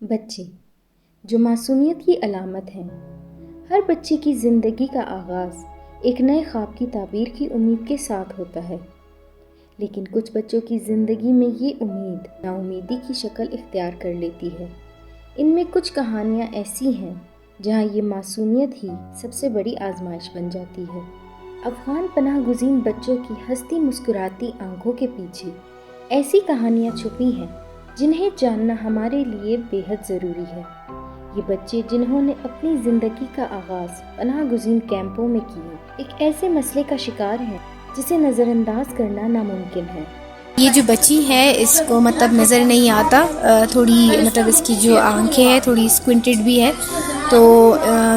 بچے جو معصومیت کی علامت ہیں۔ ہر بچے کی زندگی کا آغاز ایک نئے خواب کی تعبیر کی امید کے ساتھ ہوتا ہے، لیکن کچھ بچوں کی زندگی میں یہ امید ناامیدی کی شکل اختیار کر لیتی ہے۔ ان میں کچھ کہانیاں ایسی ہیں جہاں یہ معصومیت ہی سب سے بڑی آزمائش بن جاتی ہے۔ افغان پناہ گزین بچوں کی ہنستی مسکراتی آنکھوں کے پیچھے ایسی کہانیاں چھپی ہیں جنہیں جاننا ہمارے لیے بے حد ضروری ہے۔ یہ بچے جنہوں نے اپنی زندگی کا آغاز پناہ گزین کیمپوں میں کیا، ایک ایسے مسئلے کا شکار ہیں جسے نظر انداز کرنا ناممکن ہے۔ یہ جو بچی ہے اس کو نظر نہیں آتا، تھوڑی اس کی جو آنکھیں ہیں تھوڑی اسکوینٹڈ بھی ہے، تو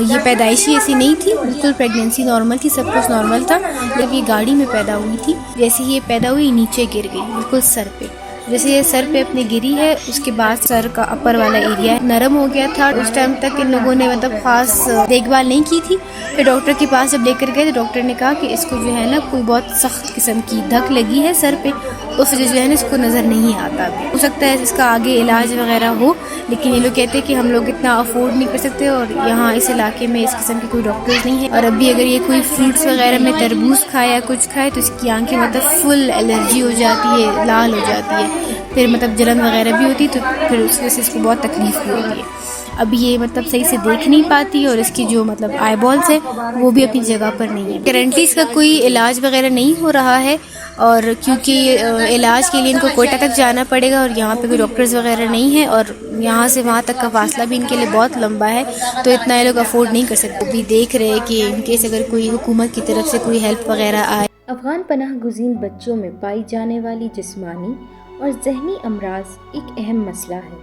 یہ پیدائشی ایسی نہیں تھی، بالکل پریگنینسی نارمل تھی، سب کچھ نارمل تھا، جب یہ گاڑی میں پیدا ہوئی تھی، جیسے یہ پیدا ہوئی نیچے گر گئی بالکل سر پہ، جیسے یہ سر پہ اپنے گری ہے اس کے بعد سر کا اپر والا ایریا نرم ہو گیا تھا۔ اس ٹائم تک ان لوگوں نے خاص دیکھ بھال نہیں کی تھی۔ پھر ڈاکٹر کے پاس جب لے کر گئے تو ڈاکٹر نے کہا کہ اس کو جو ہے نا کوئی بہت سخت قسم کی دھک لگی ہے سر پہ، اس وجہ جو ہے نا اس کو نظر نہیں آتا، ہو سکتا ہے اس کا آگے علاج وغیرہ ہو، لیکن یہ لوگ کہتے ہیں کہ ہم لوگ اتنا افورڈ نہیں کر سکتے، اور یہاں اس علاقے میں اس قسم کے کوئی ڈاکٹرز نہیں ہیں، اور ابھی اگر یہ کوئی فروٹس وغیرہ میں تربوز کھائے یا کچھ کھائے تو اس کی آنکھیں فل الرجی ہو جاتی ہے، لال ہو جاتی ہے، پھر جلن وغیرہ بھی ہوتی ہے، تو پھر اس وجہ سے اس کو بہت تکلیف بھی ہوتی ہے۔ اب یہ صحیح سے دیکھ نہیں پاتی، اور اس کی جو آئی بالز ہے وہ بھی اپنی جگہ پر نہیں ہے۔ کرنٹلی اس کا کوئی علاج وغیرہ نہیں ہو رہا ہے، اور کیونکہ علاج کے لیے ان کو کوئٹہ تک جانا پڑے گا، اور یہاں پہ کوئی ڈاکٹرز وغیرہ نہیں ہیں، اور یہاں سے وہاں تک کا فاصلہ بھی ان کے لیے بہت لمبا ہے، تو اتنا یہ لوگ افورڈ نہیں کر سکتے۔ بھی دیکھ رہے کہ ان کیس اگر کوئی حکومت کی طرف سے کوئی ہیلپ وغیرہ آئے۔ افغان پناہ گزین بچوں میں پائی جانے والی جسمانی اور ذہنی امراض ایک اہم مسئلہ ہے،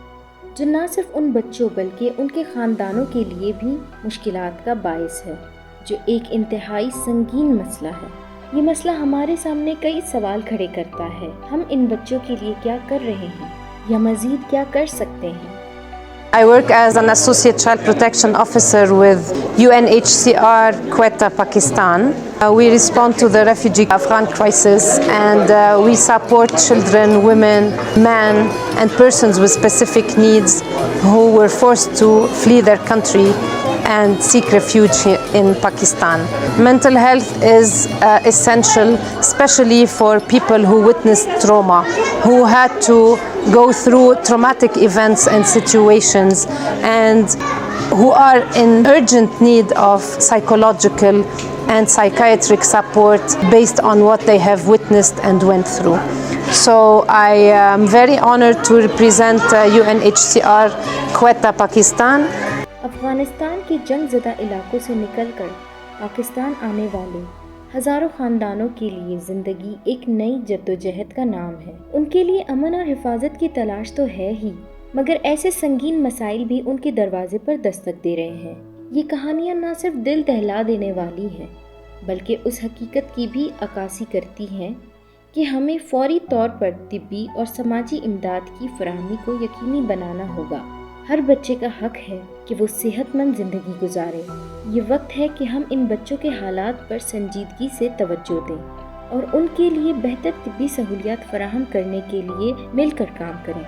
جو نہ صرف ان بچوں بلکہ ان کے خاندانوں کے لیے بھی مشکلات کا باعث ہے، جو ایک انتہائی سنگین مسئلہ ہے۔ یہ مسئلہ ہمارے سامنے کئی سوال کھڑے کرتا ہے۔ ہم ان بچوں کے لیے کیا کر رہے ہیں یا مزید کیا کر سکتے ہیں؟ I work as an associate child protection officer with UNHCR Quetta, Pakistan. We respond to the refugee Afghan crisis, and we support children, women, men, and persons with specific needs who were forced to flee their country and seek refuge in Pakistan. Mental health is essential, especially for people who witnessed trauma, who had to go through traumatic events and situations, and who are in urgent need of psychological and psychiatric support based on what they have witnessed and went through. So I am very honored to represent UNHCR Quetta, Pakistan. Afghanistan کے جنگ زدہ علاقوں سے نکل کر پاکستان آنے والے ہزاروں خاندانوں کے لیے زندگی ایک نئی جدوجہد کا نام ہے۔ ان کے لیے امن اور حفاظت کی تلاش تو ہے ہی، مگر ایسے سنگین مسائل بھی ان کے دروازے پر دستک دے رہے ہیں۔ یہ کہانیاں نہ صرف دل دہلا دینے والی ہیں، بلکہ اس حقیقت کی بھی عکاسی کرتی ہیں کہ ہمیں فوری طور پر طبی اور سماجی امداد کی فراہمی کو یقینی بنانا ہوگا۔ ہر بچے کا حق ہے کہ وہ صحت مند زندگی گزارے۔ یہ وقت ہے کہ ہم ان بچوں کے حالات پر سنجیدگی سے توجہ دیں اور ان کے لیے بہتر طبی سہولیات فراہم کرنے کے لیے مل کر کام کریں۔